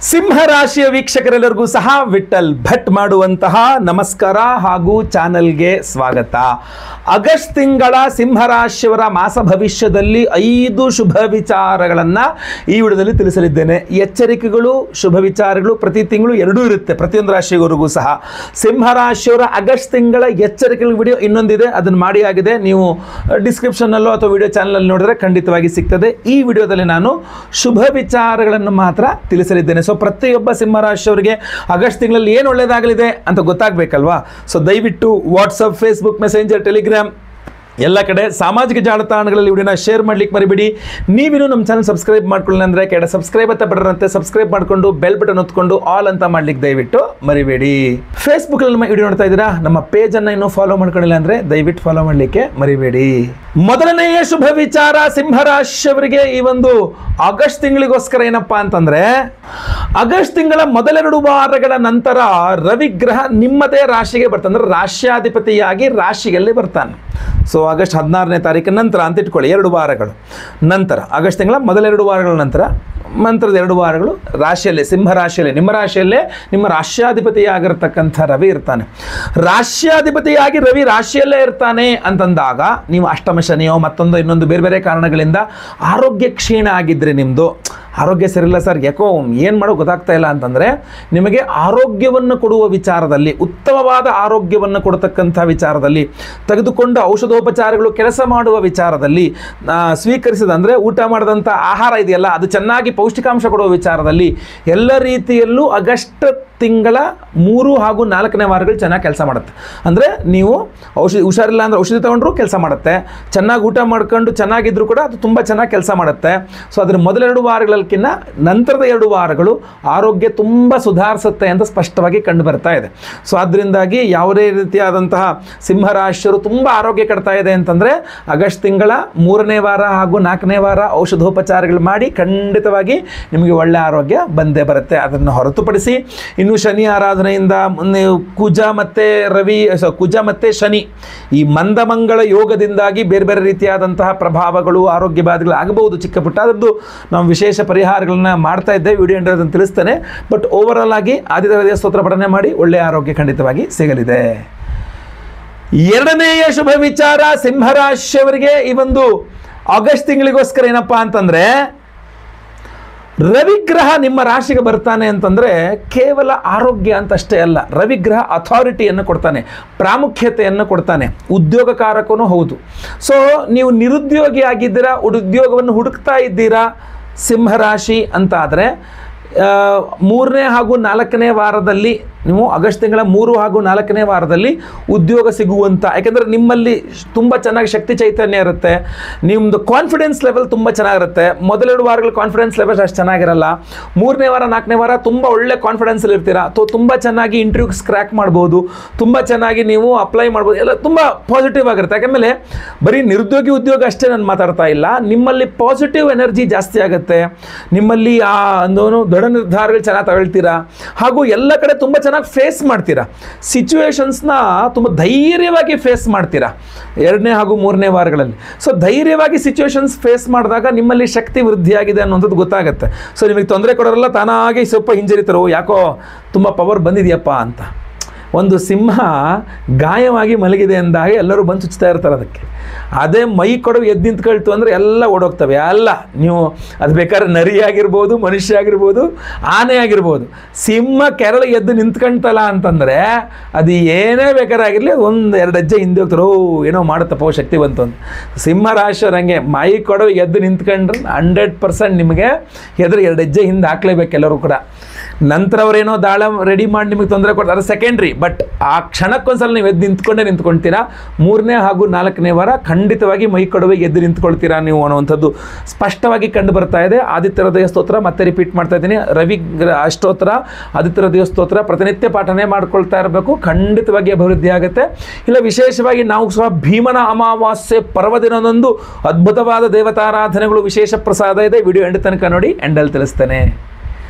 ಸಿಂಹರಾಶಿಯ ವೀಕ್ಷಕರೆಲ್ಲರಿಗೂ ಸಹ ವಿಠಲ್ ಭಟ್ ಮಾಡುವಂತಹ ನಮಸ್ಕಾರ ಹಾಗೂ ಚಾನೆಲ್ಗೆ ಸ್ವಾಗತ. ಆಗಸ್ಟ್ ತಿಂಗಳ ಸಿಂಹರಾಶಿಯವರ ಮಾಸ ಭವಿಷ್ಯದಲ್ಲಿ 5 ಶುಭ ವಿಚಾರಗಳನ್ನು ಈ ವಿಡಿಯೋದಲ್ಲಿ ತಿಳಿಸಲಿದ್ದೇನೆ. ಎಚ್ಚರಿಕೆಗಳು, ಶುಭ ವಿಚಾರಗಳು ಪ್ರತಿ ತಿಂಗಳು 2 ಇರುತ್ತೆ ಪ್ರತಿಯೊಂದು ರಾಶಿಯವರೆಗೂ ಸಹ. ಸಿಂಹರಾಶಿಯವರ ಆಗಸ್ಟ್ ತಿಂಗಳ ಎಚ್ಚರಿಕೆಗಳ ವಿಡಿಯೋ ಇನ್ನೊಂದಿದೆ, ಅದನ್ನು ಮಾಡಿ ಆಗಿದೆ. ನೀವು ಡಿಸ್ಕ್ರಿಪ್ಷನ್ನಲ್ಲೋ ಅಥವಾ ವಿಡಿಯೋ ಚಾನಲಲ್ಲಿ ನೋಡಿದ್ರೆ ಖಂಡಿತವಾಗಿ ಸಿಗ್ತದೆ. ಈ ವಿಡಿಯೋದಲ್ಲಿ ನಾನು ಶುಭ ವಿಚಾರಗಳನ್ನು ಮಾತ್ರ ತಿಳಿಸಲಿದ್ದೇನೆ. ಸೊ ಪ್ರತಿಯೊಬ್ಬ ಸಿಂಹರಾಶಿಯವರಿಗೆ ಆಗಸ್ಟ್ ತಿಂಗಳಲ್ಲಿ ಏನು ಒಳ್ಳೆಯದಾಗಲಿದೆ ಅಂತ ಗೊತ್ತಾಗಬೇಕಲ್ವಾ. ಸೊ ದಯವಿಟ್ಟು ವಾಟ್ಸಪ್, ಫೇಸ್ಬುಕ್, ಮೆಸೆಂಜರ್, ಟೆಲಿಗ್ರಾಮ್ ಎಲ್ಲ ಕಡೆ ಸಾಮಾಜಿಕ ಜಾಲತಾಣಗಳಲ್ಲಿ ವಿಡಿಯೋನ ಶೇರ್ ಮಾಡ್ಲಿಕ್ಕೆ ಮರಿಬೇಡಿ. ನೀವಿನ್ನೂ ನಮ್ಮ ಚಾನಲ್ ಸಬ್ಸ್ಕ್ರೈಬ್ ಮಾಡ್ಕೊಳ್ಳಿ ಅಂದರೆ ಕೆಳ ಸಬ್ಸ್ಕ್ರೈಬ್ ಅಂತ ಬರೋರಂತೆ ಸಬ್ಸ್ಕ್ರೈಬ್ ಮಾಡಿಕೊಂಡು ಬೆಲ್ ಬಟನ್ ಒತ್ಕೊಂಡು ಆಲ್ ಅಂತ ಮಾಡ್ಲಿಕ್ಕೆ ದಯವಿಟ್ಟು ಮರಿಬೇಡಿ. ಫೇಸ್ಬುಕ್ಕಲ್ಲಿ ನಮ್ಮ ವಿಡಿಯೋ ನೋಡ್ತಾ ಇದ್ದೀರಾ, ನಮ್ಮ ಪೇಜನ್ನು ಇನ್ನೂ ಫಾಲೋ ಮಾಡ್ಕೊಂಡಿಲ್ಲ ಅಂದರೆ ದಯವಿಟ್ಟು ಫಾಲೋ ಮಾಡಲಿಕ್ಕೆ ಮರಿಬೇಡಿ. ಮೊದಲನೆಯ ಶುಭ ವಿಚಾರ ಸಿಂಹರಾಶಿಯವರಿಗೆ ಈ ಒಂದು ಆಗಸ್ಟ್ ತಿಂಗಳಿಗೋಸ್ಕರ ಏನಪ್ಪಾ ಅಂತಂದ್ರೆ, ಆಗಸ್ಟ್ ತಿಂಗಳ ಮೊದಲೆರಡು ವಾರಗಳ ನಂತರ ರವಿಗ್ರಹ ನಿಮ್ಮದೇ ರಾಶಿಗೆ ಬರ್ತಾನೆ, ಅಂದ್ರೆ ರಾಶ್ಯಾಧಿಪತಿಯಾಗಿ ರಾಶಿಯಲ್ಲಿ ಬರ್ತಾನೆ. ಸೊ ಆಗಸ್ಟ್ 16ನೇ ತಾರೀಕಿನ ನಂತರ ಅಂತ ಇಟ್ಕೊಳ್ಳಿ, 2 ವಾರಗಳು ನಂತರ, ಆಗಸ್ಟ್ ತಿಂಗಳ ಮೊದಲೆರಡು ವಾರಗಳ ನಂತರ ಮಂತ್ರದ 2 ವಾರಗಳು ರಾಶಿಯಲ್ಲೇ, ಸಿಂಹರಾಶಿಯಲ್ಲೇ, ನಿಮ್ಮ ರಾಶಿಯಲ್ಲೇ ನಿಮ್ಮ ರಾಶ್ಯಾಧಿಪತಿಯಾಗಿರ್ತಕ್ಕಂಥ ರವಿ ಇರ್ತಾನೆ. ರಾಶ್ಯಾಧಿಪತಿಯಾಗಿ ರವಿ ರಾಶಿಯಲ್ಲೇ ಇರ್ತಾನೆ ಅಂತಂದಾಗ ನೀವು ಅಷ್ಟಮ ಶನಿಯೋ ಮತ್ತೊಂದು ಇನ್ನೊಂದು ಬೇರೆ ಬೇರೆ ಕಾರಣಗಳಿಂದ ಆರೋಗ್ಯ ಕ್ಷೀಣ ಆಗಿದ್ದರೆ, ನಿಮ್ಮದು ಆರೋಗ್ಯ ಸರಿಯಿಲ್ಲ ಸರ್, ಯಾಕೋ ಏನು ಮಾಡೋ ಗೊತ್ತಾಗ್ತಾ ಇಲ್ಲ ಅಂತಂದರೆ, ನಿಮಗೆ ಆರೋಗ್ಯವನ್ನು ಕೊಡುವ ವಿಚಾರದಲ್ಲಿ, ಉತ್ತಮವಾದ ಆರೋಗ್ಯವನ್ನು ಕೊಡತಕ್ಕಂಥ ವಿಚಾರದಲ್ಲಿ, ತೆಗೆದುಕೊಂಡ ಔಷಧೋಪಚಾರಗಳು ಕೆಲಸ ಮಾಡುವ ವಿಚಾರದಲ್ಲಿ, ಸ್ವೀಕರಿಸಿದ ಅಂದರೆ ಊಟ ಮಾಡಿದಂಥ ಆಹಾರ ಇದೆಯಲ್ಲ ಅದು ಚೆನ್ನಾಗಿ ಪೌಷ್ಟಿಕಾಂಶ ಕೊಡುವ ವಿಚಾರದಲ್ಲಿ, ಎಲ್ಲ ರೀತಿಯಲ್ಲೂ ಆಗಸ್ಟ್ ತಿಂಗಳ 3 ಹಾಗೂ 4ನೇ ವಾರಗಳು ಚೆನ್ನಾಗಿ ಕೆಲಸ ಮಾಡುತ್ತೆ. ಅಂದರೆ ನೀವು ಹುಷಾರಿಲ್ಲ ಅಂದರೆ ಔಷಧಿ ತೊಗೊಂಡ್ರೂ ಕೆಲಸ ಮಾಡುತ್ತೆ, ಚೆನ್ನಾಗಿ ಊಟ ಮಾಡ್ಕೊಂಡು ಚೆನ್ನಾಗಿದ್ರೂ ಕೂಡ ಅದು ತುಂಬ ಚೆನ್ನಾಗಿ ಕೆಲಸ ಮಾಡುತ್ತೆ. ಸೊ ಅದರ ಮೊದಲೆರಡು ವಾರಗಳಕ್ಕಿಂತ ನಂತರದ 2 ವಾರಗಳು ಆರೋಗ್ಯ ತುಂಬ ಸುಧಾರಿಸುತ್ತೆ ಅಂತ ಸ್ಪಷ್ಟವಾಗಿ ಕಂಡು ಬರ್ತಾ ಇದೆ. ಸೊ ಅದರಿಂದಾಗಿ ಯಾವುದೇ ರೀತಿಯಾದಂತಹ ಸಿಂಹರಾಶಿಯರು ತುಂಬ ಆರೋಗ್ಯ ಕೆಡ್ತಾ ಇದೆ ಅಂತಂದರೆ, ಆಗಸ್ಟ್ ತಿಂಗಳ 3ನೇ ವಾರ ಹಾಗೂ 4ನೇ ವಾರ ಔಷಧೋಪಚಾರಗಳು ಮಾಡಿ ಖಂಡಿತವಾಗಿ ನಿಮಗೆ ಒಳ್ಳೆಯ ಆರೋಗ್ಯ ಬಂದೇ ಬರುತ್ತೆ. ಅದನ್ನು ಹೊರತುಪಡಿಸಿ ಇನ್ನು ಶನಿ ಆರಾಧನೆಯಿಂದ ಕುಜ ಮತ್ತು ಶನಿ ಈ ಮಂದಮಂಗಳ ಯೋಗದಿಂದಾಗಿ ಬೇರೆ ಬೇರೆ ರೀತಿಯಾದಂತಹ ಪ್ರಭಾವಗಳು, ಆರೋಗ್ಯ ಬಾಧೆಗಳು ಆಗಬಹುದು ಚಿಕ್ಕ ಪುಟ್ಟ. ಅದರದ್ದು ನಾವು ವಿಶೇಷ ಪರಿಹಾರಗಳನ್ನ ಮಾಡ್ತಾ ಇದ್ದೇವೆ, ವಿಡಿಯೋ ಎಂಡನ್ನು ತಿಳಿಸ್ತೇನೆ. ಬಟ್ ಓವರಾಲ್ ಆಗಿ ಆದಿತ್ಯ ಹೃದಯ ಸ್ತೋತ್ರ ಪಠನೆ ಮಾಡಿ ಒಳ್ಳೆಯ ಆರೋಗ್ಯ ಖಂಡಿತವಾಗಿ ಸಿಗಲಿದೆ. ಎರಡನೆಯ ಶುಭ ವಿಚಾರ ಸಿಂಹರಾಶಿಯವರಿಗೆ ಈ ಒಂದು ಆಗಸ್ಟ್ ತಿಂಗಳಿಗೋಸ್ಕರ ಏನಪ್ಪಾ ಅಂತಂದ್ರೆ, ರವಿಗ್ರಹ ನಿಮ್ಮ ರಾಶಿಗೆ ಬರ್ತಾನೆ ಅಂತಂದರೆ ಕೇವಲ ಆರೋಗ್ಯ ಅಂತಷ್ಟೇ ಅಲ್ಲ, ರವಿಗ್ರಹ ಅಥಾರಿಟಿಯನ್ನು ಕೊಡ್ತಾನೆ, ಪ್ರಾಮುಖ್ಯತೆಯನ್ನು ಕೊಡ್ತಾನೆ, ಉದ್ಯೋಗಕಾರಕನೂ ಹೌದು. ಸೊ ನೀವು ನಿರುದ್ಯೋಗಿ ಆಗಿದ್ದೀರಾ, ಉದ್ಯೋಗವನ್ನು ಹುಡುಕ್ತಾ ಇದ್ದೀರಾ ಸಿಂಹರಾಶಿ ಅಂತ ಆದರೆ 3ನೇ ಹಾಗೂ 4ನೇ ವಾರದಲ್ಲಿ, ನೀವು ಆಗಸ್ಟ್ ತಿಂಗಳ 3 ಹಾಗೂ 4ನೇ ವಾರದಲ್ಲಿ ಉದ್ಯೋಗ ಸಿಗುವಂಥ, ಯಾಕೆಂದರೆ ನಿಮ್ಮಲ್ಲಿ ತುಂಬ ಚೆನ್ನಾಗಿ ಶಕ್ತಿ ಚೈತನ್ಯ ಇರುತ್ತೆ, ನಿಮ್ಮದು ಕಾನ್ಫಿಡೆನ್ಸ್ ಲೆವೆಲ್ ತುಂಬ ಚೆನ್ನಾಗಿರುತ್ತೆ. ಮೊದಲೆರಡು ವಾರಗಳ ಕಾನ್ಫಿಡೆನ್ಸ್ ಲೆವೆಲ್ ಅಷ್ಟು ಚೆನ್ನಾಗಿರಲ್ಲ. 3ನೇ ವಾರ 4ನೇ ವಾರ ತುಂಬ ಒಳ್ಳೆ ಕಾನ್ಫಿಡೆನ್ಸಲ್ಲಿ ಇರ್ತೀರಾ, ತುಂಬ ಚೆನ್ನಾಗಿ ಇಂಟರ್ವ್ಯೂಸ್ ಕ್ರ್ಯಾಕ್ ಮಾಡ್ಬೋದು, ತುಂಬ ಚೆನ್ನಾಗಿ ನೀವು ಅಪ್ಲೈ ಮಾಡ್ಬೋದು, ಎಲ್ಲ ತುಂಬ ಪಾಸಿಟಿವ್ ಆಗಿರುತ್ತೆ. ಯಾಕೆಂದರೆ ಬರೀ ನಿರುದ್ಯೋಗಿ ಉದ್ಯೋಗ ಅಷ್ಟೇ ನಾನು ಮಾತಾಡ್ತಾ ಇಲ್ಲ, ನಿಮ್ಮಲ್ಲಿ ಪಾಸಿಟಿವ್ ಎನರ್ಜಿ ಜಾಸ್ತಿ ಆಗುತ್ತೆ, ನಿಮ್ಮಲ್ಲಿ ಆ ಒಂದು ದೃಢ ನಿರ್ಧಾರಗಳು ಚೆನ್ನಾಗಿ ತಗೊಳ್ತೀರಾ, ಹಾಗೂ ಎಲ್ಲ ಕಡೆ ತುಂಬ ಚೆನ್ನಾಗಿ ಫೇಸ್ ಮಾಡ್ತೀರಾ, ಸಿಚುವೇಶನ್ಸ್ನ ತುಂಬ ಧೈರ್ಯವಾಗಿ ಫೇಸ್ ಮಾಡ್ತೀರಾ 2ನೇ ಹಾಗೂ 3ನೇ ವಾರಗಳಲ್ಲಿ. ಸೊ ಧೈರ್ಯವಾಗಿ ಸಿಚುವೇಶನ್ಸ್ ಫೇಸ್ ಮಾಡಿದಾಗ ನಿಮ್ಮಲ್ಲಿ ಶಕ್ತಿ ವೃದ್ಧಿಯಾಗಿದೆ ಅನ್ನೋಂಥದ್ದು ಗೊತ್ತಾಗುತ್ತೆ. ಸೊ ನಿಮಗೆ ತೊಂದರೆ ಕೊಡೋರಲ್ಲ ತಾನಾಗಿ ಸ್ವಲ್ಪ ಹಿಂಜರಿತರು, ಯಾಕೋ ತುಂಬ ಪವರ್ ಬಂದಿದೆಯಪ್ಪ ಅಂತ. ಒಂದು ಸಿಂಹ ಗಾಯವಾಗಿ ಮಲಗಿದೆ ಅಂದಾಗ ಎಲ್ಲರೂ ಬಂದು ಚುಚ್ತಾ ಇರ್ತಾರೆ ಅದಕ್ಕೆ. ಅದೇ ಮೈ ಕೊಡವು ಎದ್ದು ನಿಂತ್ಕೊಳ್ತು ಅಂದರೆ ಎಲ್ಲ ಓಡೋಗ್ತವೆ. ಅಲ್ಲ, ನೀವು ಅದು ಬೇಕಾದ್ರೆ ನರಿ ಆಗಿರ್ಬೋದು, ಮನುಷ್ಯ ಆಗಿರ್ಬೋದು, ಆನೆ ಆಗಿರ್ಬೋದು, ಸಿಂಹ ಕೆರಳ ಎದ್ದು ನಿಂತ್ಕೊಳ್ತಲ್ಲ ಅಂತಂದರೆ ಅದು ಏನೇ ಬೇಕಾರಾಗಿರಲಿ 1-2 ಹೆಜ್ಜೆ ಹಿಂದೆ ಹೋಗ್ತಾರೆ, ಏನೋ ಮಾಡುತ್ತಪ್ಪ ಶಕ್ತಿ ಬಂತು ಅಂತ. ಸಿಂಹ ರಾಶಿಯವ್ರು ಹಂಗೆ ಮೈ ಕೊಡವು ಎದ್ದು ನಿಂತ್ಕೊಂಡ್ರೆ 100% ನಿಮಗೆ ಎದುರು 2 ಹೆಜ್ಜೆ ಹಿಂದೆ ಹಾಕ್ಲೇಬೇಕು ಎಲ್ಲರೂ ಕೂಡ. ನಂತರ ಅವರೇನೋ ದಾಳ ರೆಡಿ ಮಾಡಿ ನಿಮಗೆ ತೊಂದರೆ ಕೊಡ್ತಾರೆ, ಅದು ಸೆಕೆಂಡ್ರಿ. ಬಟ್ ಆ ಕ್ಷಣಕ್ಕೊಂದ್ಸಲ ನೀವು ಎದ್ದು ನಿಂತ್ಕೊಳ್ತೀರಾ. 3ನೇ ಹಾಗೂ 4ನೇ ವಾರ ಖಂಡಿತವಾಗಿ ಮೈ ಕೊಡವೆ ಎದ್ದು ನಿಂತ್ಕೊಳ್ತೀರಾ ನೀವು ಅನ್ನುವಂಥದ್ದು ಸ್ಪಷ್ಟವಾಗಿ ಕಂಡು ಬರ್ತಾ ಇದೆ. ಆದಿತ್ಯ ಹೃದಯ ಸ್ತೋತ್ರ ಮತ್ತೆ ರಿಪೀಟ್ ಮಾಡ್ತಾ ಇದ್ದೀನಿ, ರವಿ ಅಷ್ಟೋತ್ರ, ಆದಿತ್ಯ ಹೃದಯ ಸ್ತೋತ್ರ ಪ್ರತಿನಿತ್ಯ ಪಾಠನೆ ಮಾಡ್ಕೊಳ್ತಾ ಇರಬೇಕು, ಖಂಡಿತವಾಗಿ ಅಭಿವೃದ್ಧಿ ಆಗುತ್ತೆ. ಇಲ್ಲ ವಿಶೇಷವಾಗಿ ನಾವು ಸಹ ಭೀಮನ ಅಮಾವಾಸ್ಯೆ ಪರ್ವದಿನದಂದು ಅದ್ಭುತವಾದ ದೇವತಾರಾಧನೆಗಳು ವಿಶೇಷ ಪ್ರಸಾದ ಇದೆ, ವಿಡಿಯೋ ಎಂಡ್ ತನಕ ನೋಡಿ, ಎಂಡಲ್ಲಿ ತಿಳಿಸ್ತೇನೆ.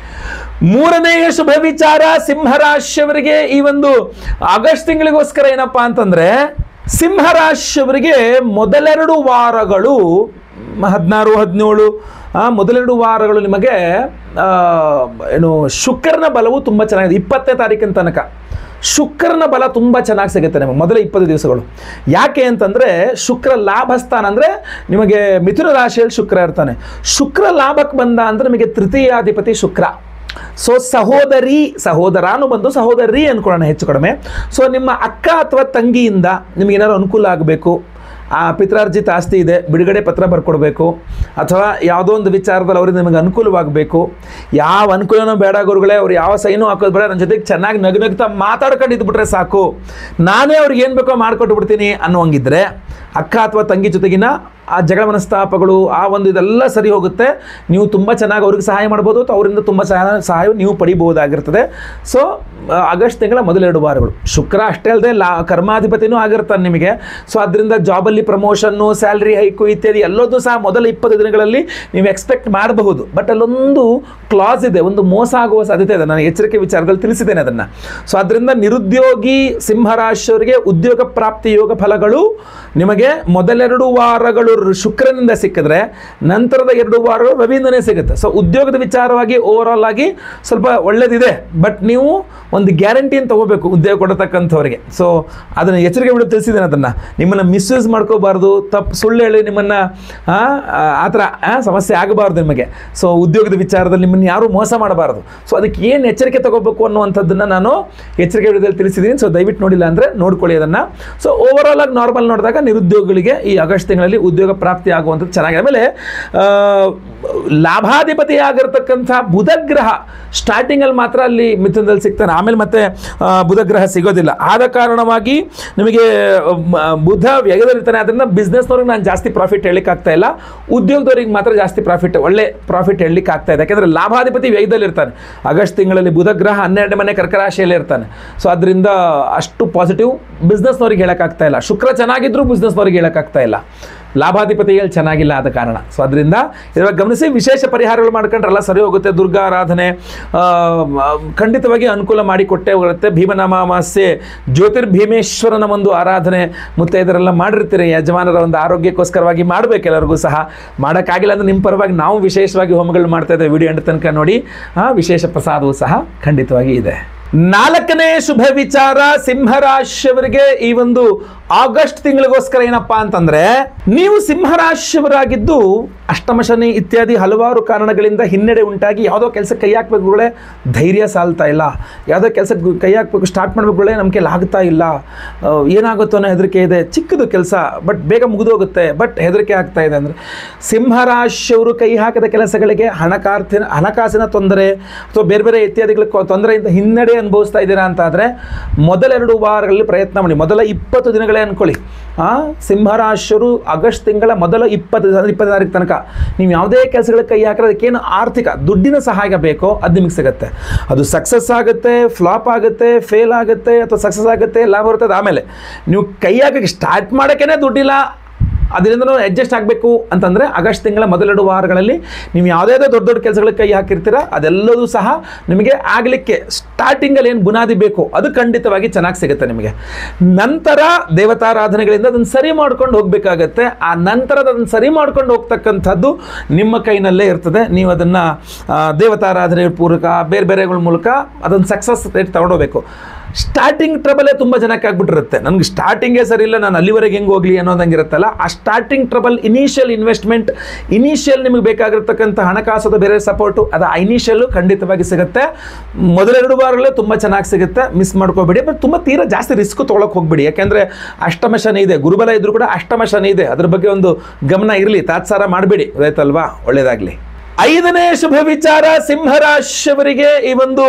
3ನೇಯ ಶುಭ ವಿಚಾರ ಸಿಂಹರಾಶಿಯವರಿಗೆ ಈ ಒಂದು ಆಗಸ್ಟ್ ತಿಂಗಳಿಗೋಸ್ಕರ ಏನಪ್ಪಾ ಅಂತಂದ್ರೆ, ಸಿಂಹರಾಶಿಯವರಿಗೆ ಮೊದಲೆರಡು ವಾರಗಳು 16, 17 ಮೊದಲೆರಡು ವಾರಗಳು ನಿಮಗೆ ಏನು ಶುಕ್ರನ ಬಲವು ತುಂಬ ಚೆನ್ನಾಗಿದೆ. 20ನೇ ತಾರೀಕಿನ ತನಕ ಶುಕ್ರನ ಬಲ ತುಂಬ ಚೆನ್ನಾಗಿ ಸಿಗುತ್ತೆ ನಿಮಗೆ ಮೊದಲ 20 ದಿವಸಗಳು. ಯಾಕೆ ಅಂತಂದರೆ ಶುಕ್ರ ಲಾಭಸ್ಥಾನ ಅಂದರೆ ನಿಮಗೆ ಮಿಥುನ ರಾಶಿಯಲ್ಲಿ ಶುಕ್ರ ಇರ್ತಾನೆ. ಶುಕ್ರ ಲಾಭಕ್ಕೆ ಬಂದ ಅಂದರೆ ನಿಮಗೆ ತೃತೀಯಾಧಿಪತಿ ಶುಕ್ರ. ಸೊ ಸಹೋದರನು ಬಂದು ಸಹೋದರಿ ಅಂದ್ಕೊಳ್ಳೋಣ ಹೆಚ್ಚು ಕಡಿಮೆ. ಸೊ ನಿಮ್ಮ ಅಕ್ಕ ಅಥವಾ ತಂಗಿಯಿಂದ ನಿಮಗೇನಾದ್ರು ಅನುಕೂಲ ಆಗಬೇಕು, ಆ ಪಿತ್ರಾರ್ಜಿತ ಆಸ್ತಿ ಇದೆ, ಬಿಡುಗಡೆ ಪತ್ರ ಬರ್ಕೊಡ್ಬೇಕು, ಅಥವಾ ಯಾವುದೋ ಒಂದು ವಿಚಾರದಲ್ಲಿ ಅವ್ರಿಗೆ ನಿಮಗೆ ಅನುಕೂಲವಾಗಬೇಕು. ಯಾವ ಅನುಕೂಲನೂ ಬೇಡ ಗುರುಗಳೇ, ಅವ್ರು ಯಾವ ಸೈನು ಹಾಕೋದು ಬೇಡ, ನನ್ನ ಜೊತೆಗೆ ಚೆನ್ನಾಗಿ ನಗ್ತಾ ಮಾತಾಡ್ಕೊಂಡು ಇದ್ಬಿಟ್ರೆ ಸಾಕು, ನಾನೇ ಅವ್ರಿಗೆ ಏನು ಬೇಕೋ ಮಾಡಿಕೊಟ್ಟು ಬಿಡ್ತೀನಿ ಅನ್ನೋಂಗಿದ್ರೆ ಅಕ್ಕ ಅಥವಾ ತಂಗಿ ಜೊತೆಗಿನ ಆ ಜಗಳ ಮನಸ್ತಾಪಗಳು ಆ ಒಂದು ಇದೆಲ್ಲ ಸರಿ ಹೋಗುತ್ತೆ. ನೀವು ತುಂಬ ಚೆನ್ನಾಗಿ ಅವ್ರಿಗೆ ಸಹಾಯ ಮಾಡ್ಬೋದು, ಅಥವಾ ಅವರಿಂದ ತುಂಬ ಸಹಾಯ ನೀವು ಪಡಿಬೋದಾಗಿರ್ತದೆ. ಸೊ ಆಗಸ್ಟ್ ತಿಂಗಳ ಮೊದಲೆರಡು ವಾರಗಳು ಶುಕ್ರ ಅಷ್ಟೇ ಅಲ್ಲದೆ ಕರ್ಮಾಧಿಪತಿನೂ ಆಗಿರ್ತಾನೆ ನಿಮಗೆ. ಸೊ ಅದರಿಂದ ಜಾಬಲ್ಲಿ ಪ್ರಮೋಷನ್ನು, ಸ್ಯಾಲ್ರಿ ಹೈಕು ಇತ್ಯಾದಿ ಎಲ್ಲದೂ ಸಹ ಮೊದಲ 20 ದಿನಗಳಲ್ಲಿ ನೀವು ಎಕ್ಸ್ಪೆಕ್ಟ್ ಮಾಡಬಹುದು. ಬಟ್ ಅಲ್ಲೊಂದು ಕ್ಲಾಸ್ ಇದೆ, ಒಂದು ಮೋಸ ಆಗುವ ಸಾಧ್ಯತೆ ಇದೆ. ನಾನು ಎಚ್ಚರಿಕೆ ವಿಚಾರದಲ್ಲಿ ತಿಳಿಸಿದ್ದೇನೆ ಅದನ್ನು. ಸೊ ಅದರಿಂದ ನಿರುದ್ಯೋಗಿ ಸಿಂಹರಾಶಿಯವರಿಗೆ ಉದ್ಯೋಗ ಪ್ರಾಪ್ತಿ ಯೋಗ ಫಲಗಳು ನಿಮಗೆ ಮೊದಲೆರಡು ವಾರಗಳು ಶುಕ್ರನಿಂದ ಸಿಕ್ಕಿದ್ರೆ ನಂತರದ 2 ವಾರಗಳು ರವಿಯಿಂದನೇ ಸಿಗುತ್ತೆ. ಸೊ ಉದ್ಯೋಗದ ವಿಚಾರವಾಗಿ ಓವರ್ ಆಲ್ ಆಗಿ ಸ್ವಲ್ಪ ಒಳ್ಳೇದಿದೆ. ಬಟ್ ನೀವು ಒಂದು ಗ್ಯಾರಂಟಿಯನ್ನು ತಗೋಬೇಕು ಉದ್ಯೋಗ ಕೊಡತಕ್ಕಂಥವ್ರಿಗೆ. ಸೊ ಅದನ್ನು ಎಚ್ಚರಿಕೆ ಬಿಡೋದು ತಿಳಿಸಿದ್ದೇನೆ. ಅದನ್ನು ನಿಮ್ಮನ್ನು ಮಿಸ್ಯೂಸ್ ಮಾಡ್ಕೋಬಾರ್ದು, ಸುಳ್ಳು ಹೇಳಿ ನಿಮ್ಮನ್ನು ಆ ಥರ ಸಮಸ್ಯೆ ಆಗಬಾರ್ದು ನಿಮಗೆ. ಸೊ ಉದ್ಯೋಗದ ವಿಚಾರದಲ್ಲಿ ನಿಮ್ಮನ್ನು ಯಾರೂ ಮೋಸ ಮಾಡಬಾರ್ದು. ಸೊ ಅದಕ್ಕೆ ಏನು ಎಚ್ಚರಿಕೆ ತಗೋಬೇಕು ಅನ್ನುವಂಥದ್ದನ್ನು ನಾನು ಎಚ್ಚರಿಕೆ ವಿಡಿಯೋದಲ್ಲಿ ತಿಳಿಸಿದ್ದೀನಿ. ಸೊ ದಯವಿಟ್ಟು ನೋಡಿಲ್ಲ ಅಂದರೆ ನೋಡ್ಕೊಳ್ಳಿ ಅದನ್ನು. ಸೊ ಓವರ್ ಆಲ್ ಆಗಿ ನಾರ್ಮಲ್ ನೋಡಿದಾಗ ನಿರುದ್ಯೋಗಿಗಳಿಗೆ ಈ ಆಗಸ್ಟ್ ತಿಂಗಳಲ್ಲಿ ಉದ್ಯೋಗ ಪ್ರಾಪ್ತಿ ಆಗುವಂಥದ್ದು ಚೆನ್ನಾಗಿದೆ. ಆಮೇಲೆ ಲಾಭಾಧಿಪತಿ ಆಗಿರ್ತಕ್ಕಂಥ ಬುಧ ಗ್ರಹ ಸ್ಟಾರ್ಟಿಂಗಲ್ಲಿ ಮಾತ್ರ ಅಲ್ಲಿ ಮಿಥುನದಲ್ಲಿ ಸಿಗ್ತಾನೆ, ಆಮೇಲೆ ಮತ್ತೆ ಬುಧ ಗ್ರಹ ಸಿಗೋದಿಲ್ಲ. ಆದ ಕಾರಣವಾಗಿ ನಿಮಗೆ ಬುಧ ವ್ಯಯದಲ್ಲಿರ್ತಾನೆ. ಅದರಿಂದ ಬಿಸ್ನೆಸ್ನವ್ರಿಗೆ ನಾನು ಜಾಸ್ತಿ ಪ್ರಾಫಿಟ್ ಹೇಳಲಿಕ್ಕೆ ಆಗ್ತಾ ಇಲ್ಲ, ಉದ್ಯೋಗದವ್ರಿಗೆ ಮಾತ್ರ ಜಾಸ್ತಿ ಒಳ್ಳೆ ಪ್ರಾಫಿಟ್ ಹೇಳಲಿಕ್ಕೆ ಆಗ್ತಾ ಇದೆ. ಯಾಕೆಂದರೆ ಲಾಭಾಧಿಪತಿ ವ್ಯಯದಲ್ಲಿರ್ತಾನೆ. ಆಗಸ್ಟ್ ತಿಂಗಳಲ್ಲಿ ಬುಧ ಗ್ರಹ 12ನೇ ಮನೆ ಕರ್ಕ ರಾಶಿಯಲ್ಲಿ ಇರ್ತಾನೆ. ಸೊ ಅದರಿಂದ ಅಷ್ಟು ಪಾಸಿಟಿವ್ ಬಿಸ್ನೆಸ್ನವ್ರಿಗೆ ಹೇಳೋಕ್ಕಾಗ್ತಾ ಇಲ್ಲ. ಶುಕ್ರ ಚೆನ್ನಾಗಿದ್ದರೂ ಬಿಸ್ನೆಸ್ನವ್ರಿಗೆ ಹೇಳೋಕ್ಕಾಗ್ತಾ ಇಲ್ಲ, ಲಾಭಾಧಿಪತಿಗಳು ಚೆನ್ನಾಗಿಲ್ಲ ಆದ ಕಾರಣ. ಸೊ ಅದರಿಂದ ಇವಾಗ ಗಮನಿಸಿ, ವಿಶೇಷ ಪರಿಹಾರಗಳು ಮಾಡ್ಕೊಂಡ್ರೆಲ್ಲ ಸರಿ ಹೋಗುತ್ತೆ. ದುರ್ಗಾ ಆರಾಧನೆ ಖಂಡಿತವಾಗಿ ಅನುಕೂಲ ಮಾಡಿಕೊಟ್ಟೇ ಹೋಗುತ್ತೆ. ಭೀಮನಾಮಾಸ್ಯೆ, ಜ್ಯೋತಿರ್ಭೀಮೇಶ್ವರನ ಒಂದು ಆರಾಧನೆ ಮುತ್ತೈದರೆಲ್ಲ ಮಾಡಿರ್ತೀರಿ. ಯಜಮಾನರ ಒಂದು ಆರೋಗ್ಯಕ್ಕೋಸ್ಕರವಾಗಿ ಮಾಡಬೇಕು. ಎಲ್ಲರಿಗೂ ಸಹ ಮಾಡೋಕ್ಕಾಗಿಲ್ಲ ಅಂದರೆ ನಿಮ್ಮ ಪರವಾಗಿ ನಾವು ವಿಶೇಷವಾಗಿ ಹೋಮಗಳು ಮಾಡ್ತಾ ಇದ್ದೇವೆ. ವಿಡಿಯೋ ಎಂಡ್ ತನಕ ನೋಡಿ, ವಿಶೇಷ ಪ್ರಸಾದವೂ ಸಹ ಖಂಡಿತವಾಗಿ ಇದೆ. 4ನೇ ಶುಭ ವಿಚಾರ ಸಿಂಹರಾಶಿಯವರಿಗೆ ಈ ಒಂದು ಆಗಸ್ಟ್ ತಿಂಗಳಿಗೋಸ್ಕರ ಏನಪ್ಪಾ ಅಂತಂದ್ರೆ, ನೀವು ಸಿಂಹರಾಶಿಯವರಾಗಿದ್ದು ಅಷ್ಟಮ ಶನಿ ಇತ್ಯಾದಿ ಹಲವಾರು ಕಾರಣಗಳಿಂದ ಹಿನ್ನಡೆ ಉಂಟಾಗಿ ಯಾವುದೋ ಕೆಲಸಕ್ಕೆ ಕೈ ಹಾಕ್ಬೇಕುಗಳೇ ಧೈರ್ಯ ಸಾಲ್ತಾ ಇಲ್ಲ, ಯಾವುದೋ ಕೆಲಸಕ್ಕೆ ಕೈ ಹಾಕ್ಬೇಕು ಸ್ಟಾರ್ಟ್ ಮಾಡಬೇಕುಗಳೇ ನಮಗೆ ಆಗ್ತಾ ಇಲ್ಲ, ಏನಾಗುತ್ತೋ ಅನ್ನೋ ಹೆದರಿಕೆ ಇದೆ. ಚಿಕ್ಕದು ಕೆಲಸ ಬಟ್ ಬೇಗ ಮುಗಿದೋಗುತ್ತೆ, ಬಟ್ ಹೆದರಿಕೆ ಆಗ್ತಾ ಇದೆ ಅಂದರೆ ಸಿಂಹರಾಶಿಯವರು ಕೈ ಹಾಕಿದ ಕೆಲಸಗಳಿಗೆ ಹಣಕಾಸಿನ ತೊಂದರೆ ಅಥವಾ ಬೇರೆ ಬೇರೆ ಇತ್ಯಾದಿಗಳ ತೊಂದರೆಯಿಂದ ಹಿನ್ನಡೆ ಅನುಭವಿಸ್ತಾ ಇದ್ದೀರಾ ಅಂತ ಆದರೆ ಮೊದಲೆರಡು ವಾರಗಳಲ್ಲಿ ಪ್ರಯತ್ನ ಮಾಡಿ. ಮೊದಲ 20 ದಿನಗಳೇ ಅಂದ್ಕೊಳ್ಳಿ. ಸಿಂಹರಾಶಿಯವರು ಆಗಸ್ಟ್ ತಿಂಗಳ ಮೊದಲ 20 ತಾರೀಕು ತನಕ ನೀವು ಯಾವುದೇ ಕೆಲಸಗಳಿಗೆ ಕೈ ಹಾಕಿದ್ರೆ ಅದಕ್ಕೇನು ಆರ್ಥಿಕ ದುಡ್ಡಿನ ಸಹಾಯ ಬೇಕೋ ಅದು ನಿಮಗೆ ಸಿಗುತ್ತೆ. ಅದು ಸಕ್ಸಸ್ ಆಗುತ್ತೆ, ಫ್ಲಾಪ್ ಆಗುತ್ತೆ, ಫೇಲ್ ಆಗುತ್ತೆ, ಅಥವಾ ಸಕ್ಸಸ್ ಆಗುತ್ತೆ, ಲಾಭ ಬರ್ತದೆ. ಆಮೇಲೆ ನೀವು ಕೈ ಹಾಕಿ ಸ್ಟಾರ್ಟ್ ಮಾಡೋಕ್ಕೇ ದುಡ್ಡಿಲ್ಲ, ಅದರಿಂದ ನಾವು ಅಡ್ಜಸ್ಟ್ ಆಗಬೇಕು ಅಂತಂದರೆ ಆಗಸ್ಟ್ ತಿಂಗಳ ಮೊದಲೆರಡು ವಾರಗಳಲ್ಲಿ ನೀವು ಯಾವುದೇ ದೊಡ್ಡ ಕೆಲಸಗಳಿಗೆ ಕೈ ಹಾಕಿರ್ತೀರ ಅದೆಲ್ಲದೂ ಸಹ ನಿಮಗೆ ಆಗಲಿಕ್ಕೆ ಸ್ಟಾರ್ಟಿಂಗಲ್ಲಿ ಏನು ಬುನಾದಿ ಬೇಕು ಅದು ಖಂಡಿತವಾಗಿ ಚೆನ್ನಾಗಿ ಸಿಗುತ್ತೆ ನಿಮಗೆ. ನಂತರ ದೇವತಾರಾಧನೆಗಳಿಂದ ಅದನ್ನು ಸರಿ ಮಾಡ್ಕೊಂಡು ಹೋಗಬೇಕಾಗತ್ತೆ. ಆ ನಂತರದ ಅದನ್ನು ಸರಿ ಮಾಡ್ಕೊಂಡು ಹೋಗ್ತಕ್ಕಂಥದ್ದು ನಿಮ್ಮ ಕೈನಲ್ಲೇ ಇರ್ತದೆ. ನೀವು ಅದನ್ನು ದೇವತಾರಾಧನೆ ಪೂರ್ವಕ ಬೇರೆ ಬೇರೆಗಳ ಮೂಲಕ ಅದನ್ನು ಸಕ್ಸಸ್ ರೇಟ್ ತಗೊಂಡೋಗ್ಬೇಕು. ಸ್ಟಾರ್ಟಿಂಗ್ ಟ್ರಬಲೇ ತುಂಬ ಜನಕ್ಕೆ ಆಗ್ಬಿಟ್ಟಿರುತ್ತೆ. ನನಗೆ ಸ್ಟಾರ್ಟಿಂಗೇ ಸರಿ ಇಲ್ಲ, ನಾನು ಅಲ್ಲಿವರೆಗೆ ಹೆಂಗೆ ಹೋಗಲಿ ಅನ್ನೋದಂಗಿರುತ್ತಲ್ಲ. ಆ starting trouble, initial investment, initial ನಿಮಗೆ ಬೇಕಾಗಿರ್ತಕ್ಕಂಥ ಹಣಕಾಸು ಬೇರೆ ಸಪೋರ್ಟು ಅದು ಆ ಇನಿಷಿಯಲ್ಲು ಖಂಡಿತವಾಗಿ ಸಿಗುತ್ತೆ. ಮೊದಲೆರಡು ವಾರಗಳೇ ತುಂಬ ಚೆನ್ನಾಗಿ ಸಿಗುತ್ತೆ, ಮಿಸ್ ಮಾಡ್ಕೋಬೇಡಿ. ಬಟ್ ತುಂಬ ತೀರಾ ಜಾಸ್ತಿ ರಿಸ್ಕ್ ತೊಗೊಳಕ್ಕೆ ಹೋಗ್ಬೇಡಿ. ಯಾಕೆಂದರೆ ಅಷ್ಟಮ ಶನಿ ಇದೆ, ಗುರುಬಲ ಇದ್ರೂ ಕೂಡ ಅಷ್ಟಮ ಶನಿ ಇದೆ, ಅದ್ರ ಬಗ್ಗೆ ಒಂದು ಗಮನ ಇರಲಿ, ತಾತ್ಸಾರ ಮಾಡಬೇಡಿ. ಆಯ್ತಲ್ವಾ? ಒಳ್ಳೆಯದಾಗಲಿ. 5ನೇ ಶುಭ ವಿಚಾರ ಸಿಂಹರಾಶಿಯವರಿಗೆ ಈ ಒಂದು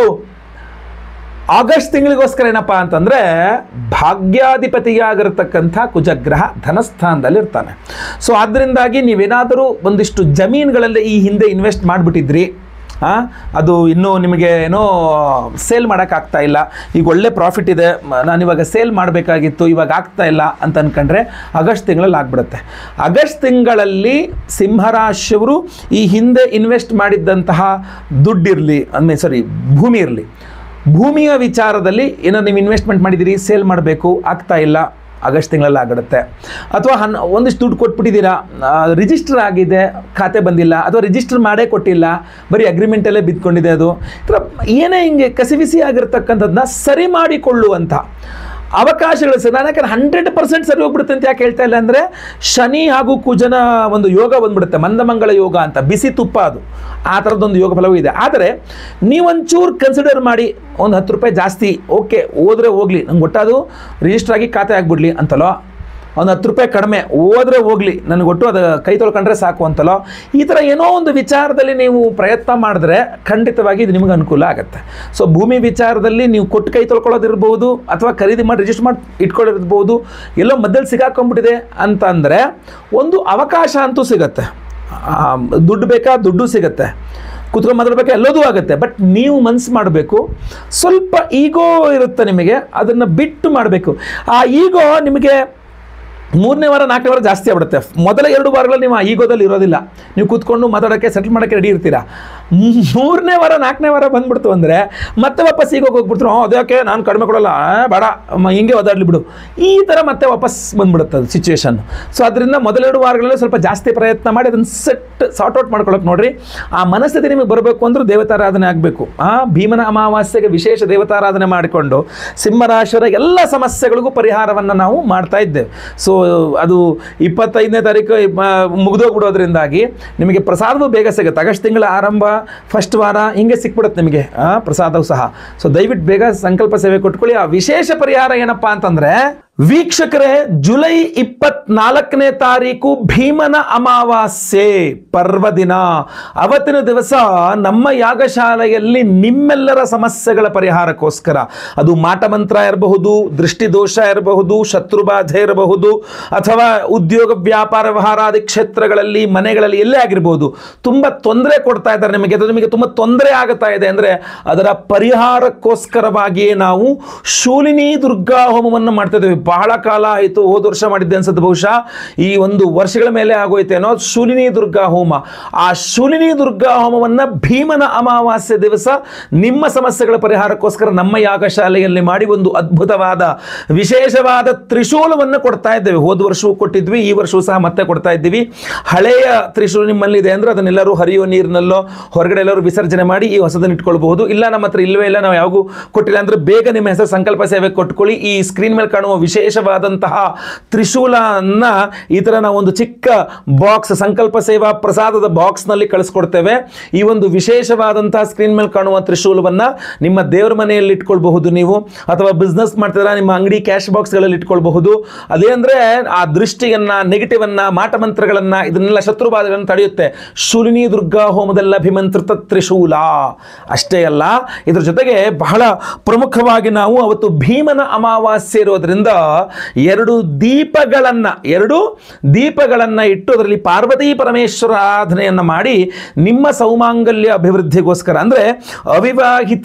ಆಗಸ್ಟ್ ತಿಂಗಳಿಗೋಸ್ಕರ ಏನಪ್ಪ ಅಂತಂದರೆ, ಭಾಗ್ಯಾಧಿಪತಿಯಾಗಿರ್ತಕ್ಕಂಥ ಕುಜಗ್ರಹ ಧನಸ್ಥಾನದಲ್ಲಿ ಇರ್ತಾನೆ. ಸೊ ಅದರಿಂದಾಗಿ ನೀವೇನಾದರೂ ಒಂದಿಷ್ಟು ಜಮೀನುಗಳಲ್ಲಿ ಈ ಹಿಂದೆ ಇನ್ವೆಸ್ಟ್ ಮಾಡಿಬಿಟ್ಟಿದ್ರಿ, ಅದು ಇನ್ನೂ ನಿಮಗೆ ಏನೋ ಸೇಲ್ ಮಾಡೋಕ್ಕಾಗ್ತಾ ಇಲ್ಲ, ಈಗ ಒಳ್ಳೆ ಪ್ರಾಫಿಟ್ ಇದೆ, ನಾನಿವಾಗ ಸೇಲ್ ಮಾಡಬೇಕಾಗಿತ್ತು, ಇವಾಗ ಆಗ್ತಾ ಇಲ್ಲ ಅಂತ ಅಂದ್ಕೊಂಡ್ರೆ ಆಗಸ್ಟ್ ತಿಂಗಳಲ್ಲಿ ಆಗಿಬಿಡುತ್ತೆ. ಆಗಸ್ಟ್ ತಿಂಗಳಲ್ಲಿ ಸಿಂಹರಾಶಿಯವರು ಈ ಹಿಂದೆ ಇನ್ವೆಸ್ಟ್ ಮಾಡಿದ್ದಂತಹ ದುಡ್ಡಿರಲಿ, ಭೂಮಿ ಇರಲಿ, ಭೂಮಿಯ ವಿಚಾರದಲ್ಲಿ ಏನೋ ನೀವು ಇನ್ವೆಸ್ಟ್ಮೆಂಟ್ ಮಾಡಿದ್ದೀರಿ, ಸೇಲ್ ಮಾಡಬೇಕು, ಆಗ್ತಾ ಇಲ್ಲ, ಆಗಸ್ಟ್ ತಿಂಗಳಲ್ಲಿ ಆಗಿಡುತ್ತೆ. ಅಥವಾ ಒಂದಿಷ್ಟು ದುಡ್ಡು ಕೊಟ್ಬಿಟ್ಟಿದ್ದೀರಾ, ರಿಜಿಸ್ಟರ್ ಆಗಿದೆ, ಖಾತೆ ಬಂದಿಲ್ಲ, ಅಥವಾ ರಿಜಿಸ್ಟರ್ ಮಾಡೇ ಕೊಟ್ಟಿಲ್ಲ, ಬರೀ ಅಗ್ರಿಮೆಂಟಲ್ಲೇ ಬಿದ್ದುಕೊಂಡಿದೆ, ಅದು ಈ ಥರ ಏನೇ ಹಿಂಗೆ ಕಸಿವಿಸಿ ಆಗಿರ್ತಕ್ಕಂಥದ್ದನ್ನ ಸರಿ ಮಾಡಿಕೊಳ್ಳುವಂಥ ಅವಕಾಶಗಳು ಸರ್. ನಾನು ಯಾಕಂದ್ರೆ 100% ಸರಿ ಹೋಗ್ಬಿಡುತ್ತೆ ಅಂತ ಯಾಕೆ ಹೇಳ್ತಾ ಇಲ್ಲ ಅಂದರೆ, ಶನಿ ಹಾಗೂ ಕುಜನ ಒಂದು ಯೋಗ ಬಂದ್ಬಿಡುತ್ತೆ, ಮಂದಮಂಗಳ ಯೋಗ ಅಂತ, ಬಿಸಿ ತುಪ್ಪ ಅದು, ಆ ಥರದ್ದೊಂದು ಯೋಗ ಫಲವೂ ಇದೆ. ಆದರೆ ನೀವೊಂಚೂರು ಕನ್ಸಿಡರ್ ಮಾಡಿ, ಒಂದು 10 ರೂಪಾಯಿ ಜಾಸ್ತಿ, ಓಕೆ ಹೋದರೆ ಹೋಗಲಿ, ನಂಗೆ ಒಟ್ಟದು ರಿಜಿಸ್ಟರ್ ಆಗಿ ಖಾತೆ ಆಗಿಬಿಡ್ಲಿ ಅಂತಲೋ, ಒಂದು 10 ರೂಪಾಯಿ ಕಡಿಮೆ ಹೋದರೆ ಹೋಗಲಿ, ನನಗೆ ಒಟ್ಟು ಅದು ಕೈ ತೊಳ್ಕೊಂಡ್ರೆ ಸಾಕು ಅಂತಲೋ, ಈ ಥರ ಏನೋ ಒಂದು ವಿಚಾರದಲ್ಲಿ ನೀವು ಪ್ರಯತ್ನ ಮಾಡಿದ್ರೆ ಖಂಡಿತವಾಗಿ ಇದು ನಿಮಗೆ ಅನುಕೂಲ ಆಗುತ್ತೆ. ಸೊ ಭೂಮಿ ವಿಚಾರದಲ್ಲಿ ನೀವು ಕೊಟ್ಟು ಕೈ ತೊಳ್ಕೊಳ್ಳೋದಿರ್ಬೋದು, ಅಥವಾ ಖರೀದಿ ಮಾಡಿ ರಿಜಿಸ್ಟರ್ ಮಾಡಿ ಇಟ್ಕೊಳ್ಳೋದಿರ್ಬೋದು, ಎಲ್ಲೋ ಮಧ್ಯದಲ್ಲಿ ಸಿಗಾಕೊಂಡ್ಬಿಟ್ಟಿದೆ ಅಂತಂದರೆ ಒಂದು ಅವಕಾಶ ಅಂತೂ ಸಿಗುತ್ತೆ. ದುಡ್ಡು ಬೇಕಾ, ದುಡ್ಡು ಸಿಗುತ್ತೆ, ಕೂತ್ಕೊಂಡು ಮಾತಾಡಬೇಕು, ಎಲ್ಲದೂ ಆಗುತ್ತೆ. ಬಟ್ ನೀವು ಮನಸ್ಸು ಮಾಡಬೇಕು, ಸ್ವಲ್ಪ ಈಗೋ ಇರುತ್ತೆ ನಿಮಗೆ, ಅದನ್ನು ಬಿಟ್ಟು ಮಾಡಬೇಕು. ಆ ಈಗೋ ನಿಮಗೆ 3ನೇ ವಾರ 4ನೇ ವಾರ ಜಾಸ್ತಿ ಆಗ್ಬಿಡುತ್ತೆ. ಮೊದಲ 2 ವಾರಗಳಲ್ಲಿ ನೀವು ಆ ಈಗೋದಲ್ಲಿ ಇರೋದಿಲ್ಲ, ನೀವು ಕೂತ್ಕೊಂಡು ಮಾತಾಡೋಕ್ಕೆ ಸೆಟಲ್ ಮಾಡೋಕ್ಕೆ ರೆಡಿ ಇರ್ತೀರಾ. 3ನೇ ವಾರ 4ನೇ ವಾರ ಬಂದ್ಬಿಡ್ತು ಅಂದರೆ ಮತ್ತೆ ವಾಪಸ್ ಈಗೋಗಿ ಹೋಗ್ಬಿಡ್ತಾರೆ, ಅದಕ್ಕೆ ನಾನು ಕಡಿಮೆ ಕೊಡೋಲ್ಲ, ಬೇಡ ಹಿಂಗೆ ಓದಾಡ್ಲಿ ಬಿಡು, ಈ ಥರ ಮತ್ತೆ ವಾಪಸ್ ಬಂದ್ಬಿಡುತ್ತೆ ಅದು ಸಿಚುವೇಶನ್. ಸೊ ಅದರಿಂದ ಮೊದಲ 2 ವಾರಗಳಲ್ಲಿ ಸ್ವಲ್ಪ ಜಾಸ್ತಿ ಪ್ರಯತ್ನ ಮಾಡಿ ಅದನ್ನು ಸಾರ್ಟ್ ಔಟ್ ಮಾಡ್ಕೊಳಕ್ಕೆ ನೋಡ್ರಿ. ಆ ಮನಸ್ಥಿತಿ ನಿಮಗೆ ಬರಬೇಕು ಅಂದ್ರೆ ದೇವತಾರಾಧನೆ ಆಗಬೇಕು. ಭೀಮನ ಅಮಾವಾಸ್ಯೆಗೆ ವಿಶೇಷ ದೇವತಾರಾಧನೆ ಮಾಡಿಕೊಂಡು ಸಿಂಹರಾಶಿಯವರ ಎಲ್ಲ ಸಮಸ್ಯೆಗಳಿಗೂ ಪರಿಹಾರವನ್ನು ನಾವು ಮಾಡ್ತಾ ಇದ್ದೇವೆ. ಸೊ ಅದು 25ನೇ ತಾರೀಕು ಮುಗಿದೋಗ್ಬಿಡೋದ್ರಿಂದಾಗಿ ನಿಮಗೆ ಪ್ರಸಾದವೂ ಬೇಗ ಸಿಗುತ್ತೆ. ಆಗಸ್ಟ್ ತಿಂಗಳ ಆರಂಭ, ಫಸ್ಟ್ ವಾರ ಹಿಂಗೆ ಸಿಕ್ಬಿಡುತ್ತೆ ನಿಮಗೆ ಪ್ರಸಾದವು ಸಹ. ಸೊ ದಯವಿಟ್ಟು ಬೇಗ ಸಂಕಲ್ಪ ಸೇವೆ ಕೊಟ್ಕೊಳ್ಳಿ. ಆ ವಿಶೇಷ ಪರಿಹಾರ ಏನಪ್ಪ ಅಂತಂದರೆ, ವೀಕ್ಷಕರೇ, ಜುಲೈ 24ನೇ ತಾರೀಕು ಭೀಮನ ಅಮಾವಾಸ್ಯೆ ಪರ್ವದಿನ. ಅವತ್ತಿನ ದಿವಸ ನಮ್ಮ ಯಾಗಶಾಲೆಯಲ್ಲಿ ನಿಮ್ಮೆಲ್ಲರ ಸಮಸ್ಯೆಗಳ ಪರಿಹಾರಕ್ಕೋಸ್ಕರ, ಅದು ಮಾಟಮಂತ್ರ ಇರಬಹುದು, ದೃಷ್ಟಿದೋಷ ಇರಬಹುದು, ಶತ್ರುಬಾಧೆ ಇರಬಹುದು, ಅಥವಾ ಉದ್ಯೋಗ ವ್ಯಾಪಾರ ವ್ಯವಹಾರಾದಿ ಕ್ಷೇತ್ರಗಳಲ್ಲಿ, ಮನೆಗಳಲ್ಲಿ ಎಲ್ಲೇ ಆಗಿರ್ಬೋದು, ತುಂಬ ತೊಂದರೆ ಕೊಡ್ತಾ ಇದ್ದಾರೆ ನಿಮಗೆ, ಅದು ನಿಮಗೆ ತುಂಬ ತೊಂದರೆ ಆಗುತ್ತಾ ಇದೆ ಅಂದರೆ ಅದರ ಪರಿಹಾರಕ್ಕೋಸ್ಕರವಾಗಿಯೇ ನಾವು ಶೂಲಿನಿ ದುರ್ಗಾ ಹೋಮವನ್ನು ಮಾಡ್ತಾ ಇದ್ದೇವೆ. ಬಹಳ ಕಾಲ ಆಯಿತು, ಹೋದ ವರ್ಷ ಮಾಡಿದ್ದೆ ಅನ್ಸುತ್ತೆ, ಬಹುಶಃ ಈ 1 ವರ್ಷಗಳ ಮೇಲೆ ಆಗೋಯ್ತೇನೋ. ಶೂಲಿನಿ ದುರ್ಗಾ ಹೋಮ, ಆ ಶೂಲಿನಿ ದುರ್ಗಾ ಹೋಮವನ್ನು ಭೀಮನ ಅಮಾವಾಸ್ಯೆ ದಿವಸ ನಿಮ್ಮ ಸಮಸ್ಯೆಗಳ ಪರಿಹಾರಕ್ಕೋಸ್ಕರ ನಮ್ಮ ಯಾಗಶಾಲೆಯಲ್ಲಿ ಮಾಡಿ ಒಂದು ಅದ್ಭುತವಾದ ವಿಶೇಷವಾದ ತ್ರಿಶೂಲವನ್ನು ಕೊಡ್ತಾ ಇದ್ದೇವೆ. ಹೋದ ವರ್ಷವೂ ಕೊಟ್ಟಿದ್ವಿ, ಈ ವರ್ಷವೂ ಸಹ ಮತ್ತೆ ಕೊಡ್ತಾ ಇದ್ದೀವಿ. ಹಳೆಯ ತ್ರಿಶೂಲ ನಿಮ್ಮಲ್ಲಿದೆ ಅಂದರೆ ಅದನ್ನೆಲ್ಲರೂ ಹರಿಯೋ ನೀರಿನಲ್ಲೋ ಹೊರಗಡೆ ಎಲ್ಲರೂ ವಿಸರ್ಜನೆ ಮಾಡಿ ಈ ಹೊಸದನ್ನು ಇಟ್ಕೊಳ್ಬಹುದು. ಇಲ್ಲ ನಮ್ಮ ಹತ್ರ ಇಲ್ಲವೇ ಇಲ್ಲ, ನಾವು ಯಾವಾಗೂ ಕೊಟ್ಟಿಲ್ಲ ಅಂದರೆ ಬೇಗ ನಿಮ್ಮ ಹೆಸರು ಸಂಕಲ್ಪ ಸೇವೆ ಕೊಟ್ಕೊಳ್ಳಿ. ಈ ಸ್ಕ್ರೀನ್ ಮೇಲೆ ಕಾಣುವ ವಿಶೇಷವಾದಂತಹ ತ್ರಿಶೂಲನ್ನ ಈ ಥರ ನಾವು ಒಂದು ಚಿಕ್ಕ ಬಾಕ್ಸ್, ಸಂಕಲ್ಪ ಸೇವಾ ಪ್ರಸಾದದ ಬಾಕ್ಸ್ನಲ್ಲಿ ಕಳಿಸ್ಕೊಡ್ತೇವೆ. ಈ ಒಂದು ವಿಶೇಷವಾದಂತಹ ಸ್ಕ್ರೀನ್ ಮೇಲೆ ಕಾಣುವ ತ್ರಿಶೂಲವನ್ನು ನಿಮ್ಮ ದೇವರ ಮನೆಯಲ್ಲಿ ಇಟ್ಕೊಳ್ಬಹುದು ನೀವು, ಅಥವಾ ಬಿಸ್ನೆಸ್ ಮಾಡ್ತಿದ್ರೆ ನಿಮ್ಮ ಅಂಗಡಿ ಕ್ಯಾಶ್ ಬಾಕ್ಸ್ಗಳಲ್ಲಿ ಇಟ್ಕೊಳ್ಬಹುದು. ಅದೇ ಅಂದರೆ ಆ ದೃಷ್ಟಿಯನ್ನ, ನೆಗೆಟಿವನ್ನ, ಮಾಟಮಂತ್ರಗಳನ್ನ, ಇದನ್ನೆಲ್ಲ ಶತ್ರುಬಾಧೆಗಳನ್ನು ತಡೆಯುತ್ತೆ ಶೂಲಿನಿ ದುರ್ಗಾ ಹೋಮದಲ್ಲಿ ಅಭಿಮಂತ್ರಿತ ತ್ರಿಶೂಲ. ಅಷ್ಟೇ ಅಲ್ಲ, ಇದ್ರ ಜೊತೆಗೆ ಬಹಳ ಪ್ರಮುಖವಾಗಿ ನಾವು ಅವತ್ತು ಭೀಮನ ಅಮಾವಾಸ್ಯೆ ಇರೋದ್ರಿಂದ 2 ದೀಪಗಳನ್ನು ಇಟ್ಟು ಅದರಲ್ಲಿ ಪಾರ್ವತಿ ಪರಮೇಶ್ವರ ಆರಾಧನೆಯನ್ನು ಮಾಡಿ ನಿಮ್ಮ ಸೌಮಾಂಗಲ್ಯ ಅಭಿವೃದ್ಧಿಗೋಸ್ಕರ, ಅಂದರೆ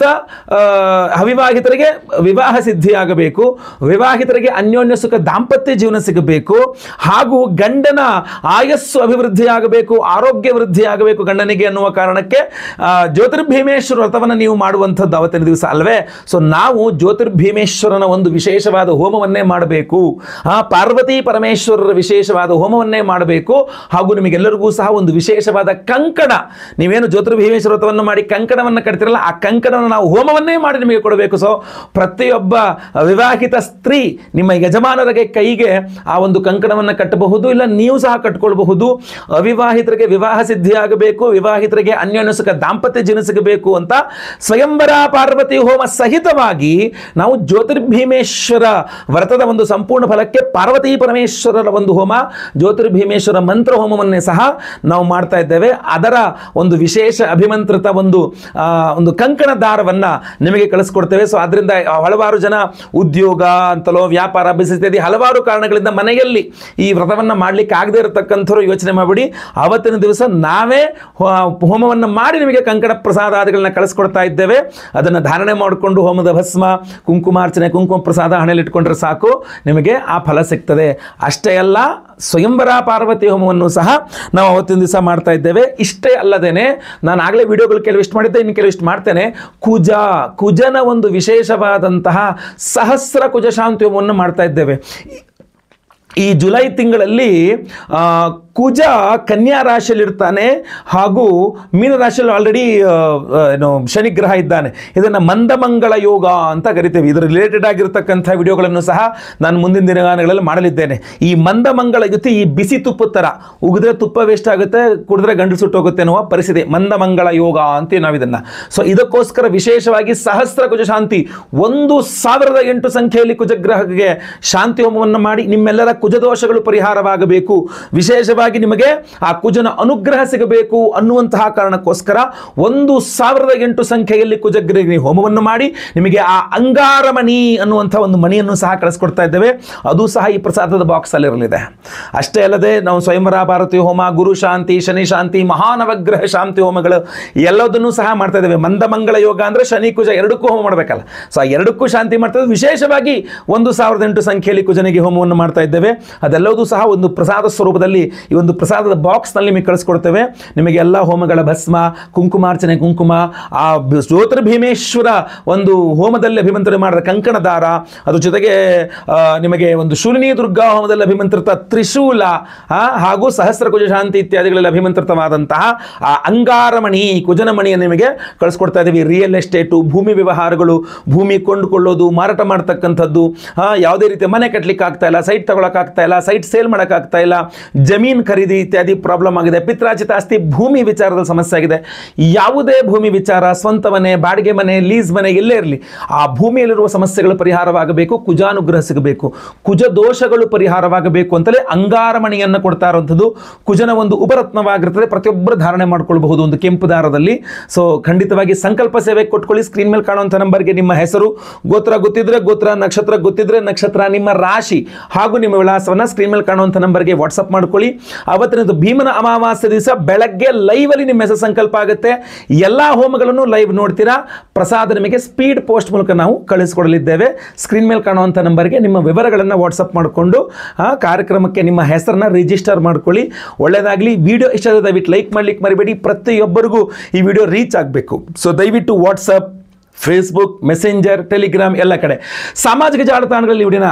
ಅವಿವಾಹಿತರಿಗೆ ವಿವಾಹ ಸಿದ್ಧಿಯಾಗಬೇಕು, ವಿವಾಹಿತರಿಗೆ ಅನ್ಯೋನ್ಯ ಸುಖ ದಾಂಪತ್ಯ ಜೀವನ ಸಿಗಬೇಕು, ಹಾಗೂ ಗಂಡನ ಆಯಸ್ಸು ಅಭಿವೃದ್ಧಿ ಆಗಬೇಕು, ಆರೋಗ್ಯ ವೃದ್ಧಿ ಆಗಬೇಕು ಗಂಡನಿಗೆ ಅನ್ನುವ ಕಾರಣಕ್ಕೆ ಜ್ಯೋತಿರ್ಭೀಮೇಶ್ವರ ವ್ರತವನ್ನು ನೀವು ಮಾಡುವಂಥದ್ದು ಅವತ್ತಿನ ದಿವಸ ಅಲ್ವೇ. ಸೊ ನಾವು ಜ್ಯೋತಿರ್ಭೀಮೇಶ್ವರನ ಒಂದು ವಿಶೇಷವಾದ ಹೋಮವನ್ನೇ ಮಾಡಬೇಕು, ಪಾರ್ವತಿ ಪರಮೇಶ್ವರರ ವಿಶೇಷವಾದ ಹೋಮವನ್ನೇ ಮಾಡಬೇಕು. ಹಾಗೂ ನಿಮಗೆಲ್ಲರಿಗೂ ಸಹ ಒಂದು ವಿಶೇಷವಾದ ಕಂಕಣ, ನೀವೇನು ಜ್ಯೋತಿರ್ಭೀಮೇಶ್ವರ ವ್ರತವನ್ನು ಮಾಡಿ ಕಂಕಣವನ್ನು ಕಟ್ತಿರಲ್ಲ, ಆ ಕಂಕಣವನ್ನು ನಾವು ಹೋಮವನ್ನೇ ಮಾಡಿ ನಿಮಗೆ ಕೊಡಬೇಕು. ಸೊ ಪ್ರತಿಯೊಬ್ಬ ವಿವಾಹಿತ ಸ್ತ್ರೀ ನಿಮ್ಮ ಯಜಮಾನರಿಗೆ ಕೈಗೆ ಆ ಒಂದು ಕಂಕಣವನ್ನು ಕಟ್ಟಬಹುದು, ಇಲ್ಲ ನೀವು ಸಹ ಕಟ್ಕೊಳ್ಬಹುದು. ಅವಿವಾಹಿತರಿಗೆ ವಿವಾಹ ಸಿದ್ಧಿಯಾಗಬೇಕು, ವಿವಾಹಿತರಿಗೆ ಅನ್ಯೋನ್ಯ ಸುಖ ದಾಂಪತ್ಯ ಜೀವನ ಸಿಗಬೇಕು ಅಂತ ಸ್ವಯಂವರ ಪಾರ್ವತಿ ಹೋಮ ಸಹಿತವಾಗಿ ನಾವು ಜ್ಯೋತಿರ್ಭೀಮೇಶ್ವರ ವ್ರತದ ಒಂದು ಸಂಪೂರ್ಣ ಫಲಕ್ಕೆ ಪಾರ್ವತಿ ಪರಮೇಶ್ವರರ ಒಂದು ಹೋಮ, ಜ್ಯೋತಿರ್ಭೀಮೇಶ್ವರ ಮಂತ್ರ ಹೋಮವನ್ನೇ ಸಹ ನಾವು ಮಾಡ್ತಾ ಇದ್ದೇವೆ. ಅದರ ಒಂದು ವಿಶೇಷ ಅಭಿಮಂತ್ರಿತ ಒಂದು ಕಂಕಣ ದಾರವನ್ನು ನಿಮಗೆ ಕಳಿಸ್ಕೊಡ್ತೇವೆ. ಸೊ ಅದರಿಂದ ಹಲವಾರು ಜನ ಉದ್ಯೋಗ ಅಂತಲೋ, ವ್ಯಾಪಾರ, ಬಿಸಿನೆಸ್ ಇತ್ಯಾದಿ ಹಲವಾರು ಕಾರಣಗಳಿಂದ ಮನೆಯಲ್ಲಿ ಈ ವ್ರತವನ್ನು ಮಾಡಲಿಕ್ಕೆ ಆಗದೆ ಇರತಕ್ಕಂಥವ್ರು ಯೋಚನೆ ಮಾಡಿಬಿಡಿ, ಅವತ್ತಿನ ದಿವಸ ನಾವೇ ಹೋಮವನ್ನು ಮಾಡಿ ನಿಮಗೆ ಕಂಕಣ ಪ್ರಸಾದಾದಿಗಳನ್ನ ಕಳಿಸ್ಕೊಡ್ತಾ ಇದ್ದೇವೆ. ಅದನ್ನು ಧಾರಣೆ ಮಾಡಿಕೊಂಡು ಹೋಮದ ಭಸ್ಮ, ಕುಂಕುಮಾರ್ಚನೆ, ಕುಂಕುಮ ಪ್ರಸಾದ ಹಣೆಯಲ್ಲಿ ಇಟ್ಕೊಂಡ್ರೆ ಸಾಕು, ನಿಮಗೆ ಆ ಫಲ ಸಿಗ್ತದೆ. ಅಷ್ಟೇ ಅಲ್ಲ, ಸ್ವಯಂವರ ಪಾರ್ವತಿ ಹೋಮವನ್ನು ಸಹ ನಾವು ಅವತ್ತಿನ ದಿವಸ ಮಾಡ್ತಾ ಇದ್ದೇವೆ. ಇಷ್ಟೇ ಅಲ್ಲದೇನೆ, ನಾನು ಆಗಲೇ ವಿಡಿಯೋಗಳು ಕೆಲವಿಷ್ಟು ಮಾಡಿದ್ದೆ, ಇನ್ನು ಕೆಲವಿಷ್ಟು ಮಾಡ್ತೇನೆ. ಕುಜನ ಒಂದು ವಿಶೇಷವಾದಂತಹ ಸಹಸ್ರ ಕುಜ ಶಾಂತಿ ಹೋಮವನ್ನು ಮಾಡ್ತಾ ಇದ್ದೇವೆ. ಈ ಜುಲೈ ತಿಂಗಳಲ್ಲಿ ಕುಜ ಕನ್ಯಾ ರಾಶಿಯಲ್ಲಿರ್ತಾನೆ ಹಾಗೂ ಮೀನರಾಶಿಯಲ್ಲಿ ಆಲ್ರೆಡಿ ಏನು ಶನಿಗ್ರಹ ಇದ್ದಾನೆ. ಇದನ್ನು ಮಂದಮಂಗಳ ಯೋಗ ಅಂತ ಕರಿತೇವೆ. ಇದರ ರಿಲೇಟೆಡ್ ಆಗಿರ್ತಕ್ಕಂಥ ವಿಡಿಯೋಗಳನ್ನು ಸಹ ನಾನು ಮುಂದಿನ ದಿನಗಳಲ್ಲಿ ಮಾಡಲಿದ್ದೇನೆ. ಈ ಮಂದಮಂಗಳ ಜೊತೆ ಈ ಬಿಸಿ ತುಪ್ಪದ ಥರ ಉಗಿದ್ರೆ ತುಪ್ಪ ವೇಸ್ಟ್ ಆಗುತ್ತೆ, ಕುಡಿದ್ರೆ ಗಂಟಲು ಸುಟ್ಟೋಗುತ್ತೆ ಅನ್ನುವ ಪರಿಸ್ಥಿತಿ ಮಂದಮಂಗಳ ಯೋಗ ಅಂತೀವಿ ನಾವು ಇದನ್ನು. ಸೊ ಇದಕ್ಕೋಸ್ಕರ ವಿಶೇಷವಾಗಿ ಸಹಸ್ರ ಕುಜ ಶಾಂತಿ 1008 ಸಂಖ್ಯೆಯಲ್ಲಿ ಕುಜಗ್ರಹಕ್ಕೆ ಶಾಂತಿ ಹೋಮವನ್ನು ಮಾಡಿ ನಿಮ್ಮೆಲ್ಲರ ಕುಜದೋಷಗಳು ಪರಿಹಾರವಾಗಬೇಕು, ವಿಶೇಷವಾಗಿ ನಿಮಗೆ ಆ ಕುಜನ ಅನುಗ್ರಹ ಸಿಗಬೇಕು ಅನ್ನುವಂತಹ ಕಾರಣಕ್ಕೋಸ್ಕರ 1008 ಸಂಖ್ಯೆಯಲ್ಲಿ ಕುಜಗ್ರಹಿ ಹೋಮವನ್ನು ಮಾಡಿ ನಿಮಗೆ ಆ ಅಂಗಾರಮಣಿ ಅನ್ನುವಂಥ ಒಂದು ಮಣಿಯನ್ನು ಸಹ ಕಳಿಸ್ಕೊಡ್ತಾ ಇದ್ದೇವೆ. ಅದು ಸಹ ಈ ಪ್ರಸಾದದ ಬಾಕ್ಸ್ ಅಲ್ಲಿ ಇರಲಿದೆ. ಅಷ್ಟೇ ಅಲ್ಲದೆ ನಾವು ಸ್ವಯಂವರ ಭಾರತಿ ಹೋಮ, ಗುರು ಶಾಂತಿ, ಶನಿ ಶಾಂತಿ, ಮಹಾನವಗ್ರಹ ಶಾಂತಿ ಹೋಮಗಳು ಎಲ್ಲದನ್ನೂ ಸಹ ಮಾಡ್ತಾ ಇದ್ದೇವೆ. ಮಂದಮಂಗಳ ಯೋಗ ಅಂದ್ರೆ ಶನಿ ಕುಜ ಎರಡಕ್ಕೂ ಹೋಮ ಮಾಡಬೇಕಲ್ಲ, ಸೊ ಆ ಎರಡಕ್ಕೂ ಶಾಂತಿ ಮಾಡ್ತಾ ಇದ್ದೇವೆ. ವಿಶೇಷವಾಗಿ 1008 ಸಂಖ್ಯೆಯಲ್ಲಿ ಕುಜನಿಗೆ ಹೋಮವನ್ನು ಮಾಡ್ತಾ ಇದ್ದೇವೆ. ಅದೆಲ್ಲವೂ ಸಹ ಒಂದು ಪ್ರಸಾದ ಸ್ವರೂಪದಲ್ಲಿ ಈ ಒಂದು ಪ್ರಸಾದದ ಬಾಕ್ಸ್ನಲ್ಲಿ ನಿಮಗೆ ಕಳಿಸ್ಕೊಡ್ತೇವೆ. ನಿಮಗೆ ಎಲ್ಲ ಹೋಮಗಳ ಭಸ್ಮ, ಕುಂಕುಮಾರ್ಚನೆ ಕುಂಕುಮ, ಆ ಜ್ಯೋತಿರ್ಭೀಮೇಶ್ವರ ಒಂದು ಹೋಮದಲ್ಲಿ ಅಭಿಮಂತ್ರಣ ಮಾಡಿದ ಕಂಕಣ ದಾರ, ಅದ್ರ ಜೊತೆಗೆ ನಿಮಗೆ ಒಂದು ಶೂಲಿನಿ ದುರ್ಗಾ ಹೋಮದಲ್ಲಿ ಅಭಿಮಂತ್ರಿತ ತ್ರಿಶೂಲ ಹಾಗೂ ಸಹಸ್ರ ಕುಜ ಶಾಂತಿ ಇತ್ಯಾದಿಗಳಲ್ಲಿ ಅಭಿಮಂತ್ರಿತವಾದಂತಹ ಆ ಅಂಗಾರಮಣಿ ಕುಜನಮಣಿಯನ್ನು ನಿಮಗೆ ಕಳಿಸ್ಕೊಡ್ತಾ ಇದ್ದೀವಿ. ರಿಯಲ್ ಎಸ್ಟೇಟು, ಭೂಮಿ ವ್ಯವಹಾರಗಳು, ಭೂಮಿ ಕೊಂಡುಕೊಳ್ಳೋದು, ಮಾರಾಟ ಮಾಡ್ತಕ್ಕಂಥದ್ದು, ಯಾವುದೇ ರೀತಿಯ ಮನೆ ಕಟ್ಟಲಿಕ್ಕೆ ಆಗ್ತಾ ಇಲ್ಲ, ಸೈಟ್ ತಗೊಳಕ್ಕಾಗ್ತಾ ಇಲ್ಲ, ಸೈಟ್ ಸೇಲ್ ಮಾಡೋಕ್ಕಾಗ್ತಾ ಇಲ್ಲ, ಜಮೀನು ಖರೀದಿ ಇತ್ಯಾದಿ ಪ್ರಾಬ್ಲಮ್ ಆಗಿದೆ, ಪಿತ್ರಾರ್ಜಿತ ಆಸ್ತಿ, ಭೂಮಿ ವಿಚಾರದಲ್ಲಿ ಸಮಸ್ಯೆ ಆಗಿದೆ. ಯಾವುದೇ ಭೂಮಿ ವಿಚಾರ, ಸ್ವಂತ ಮನೆ, ಬಾಡಿಗೆ ಮನೆ, ಲೀಸ್ ಮನೆ ಎಲ್ಲೇ ಇರಲಿ, ಆ ಭೂಮಿಯಲ್ಲಿರುವ ಸಮಸ್ಯೆಗಳು ಪರಿಹಾರವಾಗಬೇಕು, ಕುಜಾನುಗ್ರಹ ಸಿಗಬೇಕು, ಕುಜ ದೋಷಗಳು ಪರಿಹಾರವಾಗಬೇಕು ಅಂತಲೇ ಅಂಗಾರಮಣಿಯನ್ನು ಕೊಡ್ತಾ ಇರುವಂಥದ್ದು. ಕುಜನ ಒಂದು ಉಪರತ್ನವಾಗಿರ್ತದೆ, ಪ್ರತಿಯೊಬ್ಬರು ಧಾರಣೆ ಮಾಡ್ಕೊಳ್ಬಹುದು ಒಂದು ಕೆಂಪು ದಾರದಲ್ಲಿ. ಸೊ ಖಂಡಿತವಾಗಿ ಸಂಕಲ್ಪ ಸೇವೆ ಕೊಟ್ಕೊಳ್ಳಿ. ಸ್ಕ್ರೀನ್ ಮೇಲೆ ಕಾಣುವಂಥ ನಂಬರ್ಗೆ ನಿಮ್ಮ ಹೆಸರು, ಗೋತ್ರ ಗೊತ್ತಿದ್ರೆ ಗೋತ್ರ, ನಕ್ಷತ್ರ ಗೊತ್ತಿದ್ರೆ ನಕ್ಷತ್ರ, ನಿಮ್ಮ ರಾಶಿ ಹಾಗೂ ನಿಮ್ಮ ವಿಳಾಸವನ್ನು ಸ್ಕ್ರೀನ್ ಮೇಲೆ ಕಾಣುವಂಥ ನಂಬರ್ಗೆ ವಾಟ್ಸಪ್ ಮಾಡ್ಕೊಳ್ಳಿ. ಅವತ್ತಿನದು ಭೀಮನ ಅಮಾವಾಸ್ಯೆ ದಿವಸ ಬೆಳಗ್ಗೆ ಲೈವ್ ಅಲ್ಲಿ ನಿಮ್ಮ ಹೆಸರು ಸಂಕಲ್ಪ ಆಗುತ್ತೆ. ಎಲ್ಲಾ ಹೋಮಗಳನ್ನು ಲೈವ್ ನೋಡ್ತೀರಾ. ಪ್ರಸಾದ ನಿಮಗೆ ಸ್ಪೀಡ್ ಪೋಸ್ಟ್ ಮೂಲಕ ನಾವು ಕಳಿಸಿಕೊಡಲಿದ್ದೇವೆ. ಸ್ಕ್ರೀನ್ ಮೇಲೆ ಕಾಣುವಂಥ ನಂಬರ್ಗೆ ನಿಮ್ಮ ವಿವರಗಳನ್ನು ವಾಟ್ಸಪ್ ಮಾಡಿಕೊಂಡು ಆ ಕಾರ್ಯಕ್ರಮಕ್ಕೆ ನಿಮ್ಮ ಹೆಸರನ್ನ ರಿಜಿಸ್ಟರ್ ಮಾಡ್ಕೊಳ್ಳಿ. ಒಳ್ಳೆಯದಾಗಲಿ. ವಿಡಿಯೋ ಇಷ್ಟ ಆದರೆ ದಯವಿಟ್ಟು ಲೈಕ್ ಮಾಡ್ಲಿಕ್ಕೆ ಮರಿಬೇಡಿ. ಪ್ರತಿಯೊಬ್ಬರಿಗೂ ಈ ವಿಡಿಯೋ ರೀಚ್ ಆಗಬೇಕು. ಸೊ ದಯವಿಟ್ಟು ವಾಟ್ಸಪ್, ಫೇಸ್ಬುಕ್, ಮೆಸೆಂಜರ್, ಟೆಲಿಗ್ರಾಮ್ ಎಲ್ಲ ಕಡೆ ಸಾಮಾಜಿಕ ಜಾಲತಾಣಗಳಲ್ಲಿ ವಿಡಿಯೋನ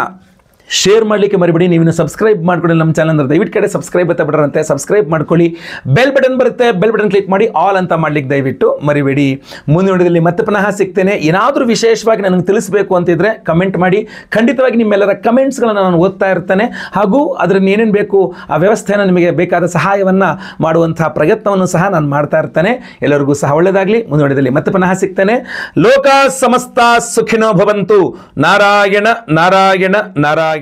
ಶೇರ್ ಮಾಡಲಿಕ್ಕೆ ಮರಿಬೇಡಿ. ನೀವು ಸಬ್ಸ್ಕ್ರೈಬ್ ಮಾಡ್ಕೊಳ್ಳಿ ನಮ್ಮ ಚಾನಲ್ ಅಂದ್ರೆ ದಯವಿಟ್ಟು ಕಡೆ ಸಬ್ಸ್ಕ್ರೈಬ್ ಅಂತ ಬಿಡರಂತೆ ಸಬ್ಸ್ಕ್ರೈಬ್ ಮಾಡ್ಕೊಳ್ಳಿ. ಬೆಲ್ ಬಟನ್ ಬರುತ್ತೆ, ಬೆಲ್ ಬಟನ್ ಕ್ಲಿಕ್ ಮಾಡಿ ಆಲ್ ಅಂತ ಮಾಡ್ಲಿಕ್ಕೆ ದಯವಿಟ್ಟು ಮರಿಬೇಡಿ. ಮುಂದಿನ ವಿಡಿಯೋದಲ್ಲಿ ಮತ್ತೆ ಪುನಃ ಸಿಗ್ತೇನೆ. ಏನಾದರೂ ವಿಶೇಷವಾಗಿ ನನಗೆ ತಿಳಿಸಬೇಕು ಅಂತಿದ್ರೆ ಕಮೆಂಟ್ ಮಾಡಿ. ಖಂಡಿತವಾಗಿ ನಿಮ್ಮೆಲ್ಲರ ಕಮೆಂಟ್ಸ್ಗಳನ್ನು ನಾನು ಓದ್ತಾ ಇರ್ತೇನೆ ಹಾಗೂ ಅದರಲ್ಲಿ ಏನೇನು ಬೇಕು ಆ ವ್ಯವಸ್ಥೆಯನ್ನು ನಿಮಗೆ ಬೇಕಾದ ಸಹಾಯವನ್ನು ಮಾಡುವಂತಹ ಪ್ರಯತ್ನವನ್ನು ಸಹ ನಾನು ಮಾಡ್ತಾ ಇರ್ತೇನೆ. ಎಲ್ಲರಿಗೂ ಸಹ ಒಳ್ಳೆಯದಾಗಲಿ. ಮುಂದಿನ ವಿಡಿಯೋದಲ್ಲಿ ಮತ್ತೆ ಪುನಃ ಸಿಗ್ತೇನೆ. ಲೋಕ ಸಮಸ್ತ ಸುಖಿನೋ ಭವಂತು. ನಾರಾಯಣ ನಾರಾಯಣ ನಾರಾಯಣ.